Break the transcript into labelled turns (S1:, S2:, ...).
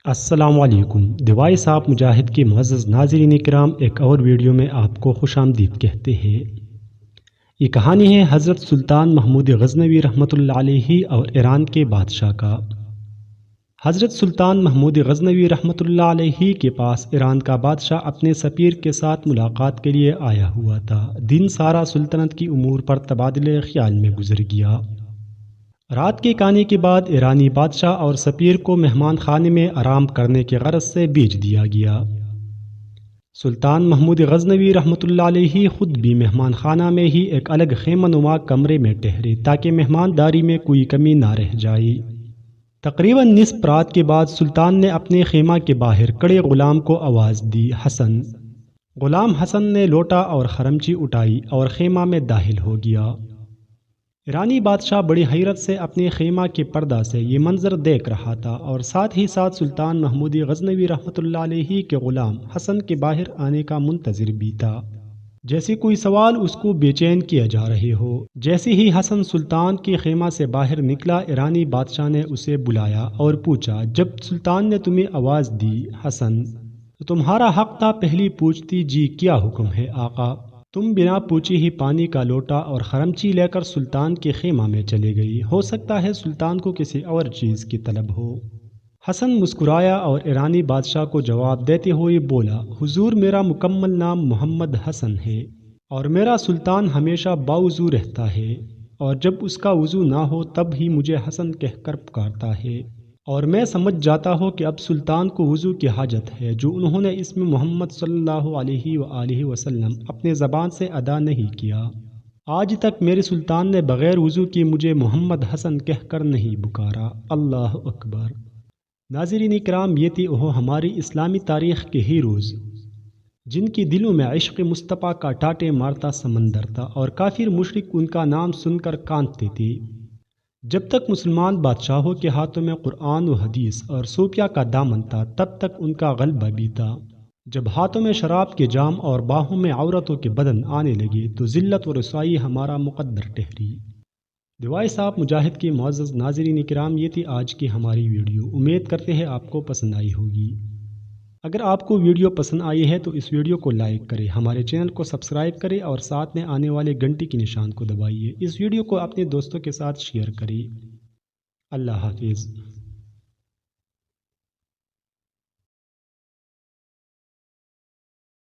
S1: السلام علیکم۔ دیوائی صاحب مجاہد کے معزز ناظرین کرام، ایک اور ویڈیو میں آپ کو خوش آمدید کہتے ہیں۔ یہ کہانی ہے حضرت سلطان محمود غزنوی رحمۃ اللہ علیہ اور ایران کے بادشاہ کا۔ حضرت سلطان محمود غزنوی رحمۃ اللہ علیہ کے پاس ایران کا بادشاہ اپنے سفیر کے ساتھ ملاقات کے لیے آیا ہوا تھا۔ دن سارا سلطنت کی امور پر تبادلے خیال میں گزر گیا۔ رات کے کھانے کے بعد ایرانی بادشاہ اور سفیر کو مہمان خانے میں آرام کرنے کے غرض سے بھیج دیا گیا۔ سلطان محمود غزنوی رحمۃ اللہ علیہ خود بھی مہمان خانہ میں ہی ایک الگ خیمہ نما کمرے میں ٹھہرے تاکہ مہمانداری میں کوئی کمی نہ رہ جائے۔ تقریباً نصف رات کے بعد سلطان نے اپنے خیمہ کے باہر کڑے غلام کو آواز دی، حسن۔ غلام حسن نے لوٹا اور خرمچی اٹھائی اور خیمہ میں داخل ہو گیا۔ ایرانی بادشاہ بڑی حیرت سے اپنے خیمہ کے پردہ سے یہ منظر دیکھ رہا تھا اور ساتھ ہی ساتھ سلطان محمود غزنوی رحمۃ اللہ علیہ کے غلام حسن کے باہر آنے کا منتظر بھی تھا، جیسے کوئی سوال اس کو بے چین کیا جا رہے ہو۔ جیسے ہی حسن سلطان کے خیمہ سے باہر نکلا، ایرانی بادشاہ نے اسے بلایا اور پوچھا، جب سلطان نے تمہیں آواز دی حسن تو تمہارا حق تھا پہلی پوچھتی، جی کیا حکم ہے آقا؟ تم بنا پوچھی ہی پانی کا لوٹا اور خرمچی لے کر سلطان کے خیمہ میں چلے گئی، ہو سکتا ہے سلطان کو کسی اور چیز کی طلب ہو۔ حسن مسکرایا اور ایرانی بادشاہ کو جواب دیتے ہوئے بولا، حضور میرا مکمل نام محمد حسن ہے اور میرا سلطان ہمیشہ باوضو رہتا ہے، اور جب اس کا وضو نہ ہو تب ہی مجھے حسن کہہ کر پکارتا ہے، اور میں سمجھ جاتا ہوں کہ اب سلطان کو وضو کی حاجت ہے، جو انہوں نے اسم محمد صلی اللہ علیہ وآلہ وسلم اپنے زبان سے ادا نہیں کیا۔ آج تک میرے سلطان نے بغیر وضو کی مجھے محمد حسن کہہ کر نہیں پکارا۔ اللہ اکبر۔ ناظرین کرام، یہ تھی وہ ہماری اسلامی تاریخ کے ہیروز جن کی دلوں میں عشق مصطفیٰ کا ٹاٹے مارتا سمندر تھا اور کافر مشرک ان کا نام سن کر کانپتے تھے۔ جب تک مسلمان بادشاہوں کے ہاتھوں میں قرآن و حدیث اور صوفیہ کا دامن تھا تب تک ان کا غلبہ بھی تھا۔ جب ہاتھوں میں شراب کے جام اور باہوں میں عورتوں کے بدن آنے لگے تو ذلت و رسوائی ہمارا مقدر ٹھہری۔ دیوائی صاحب مجاہد کے معزز ناظرین کرام، یہ تھی آج کی ہماری ویڈیو۔ امید کرتے ہیں آپ کو پسند آئی ہوگی۔ اگر آپ کو ویڈیو پسند آئی ہے تو اس ویڈیو کو لائک کریں، ہمارے چینل کو سبسکرائب کریں اور ساتھ میں آنے والے گھنٹی کے نشان کو دبائیے۔ اس ویڈیو کو اپنے دوستوں کے ساتھ شیئر کریں۔ اللہ حافظ۔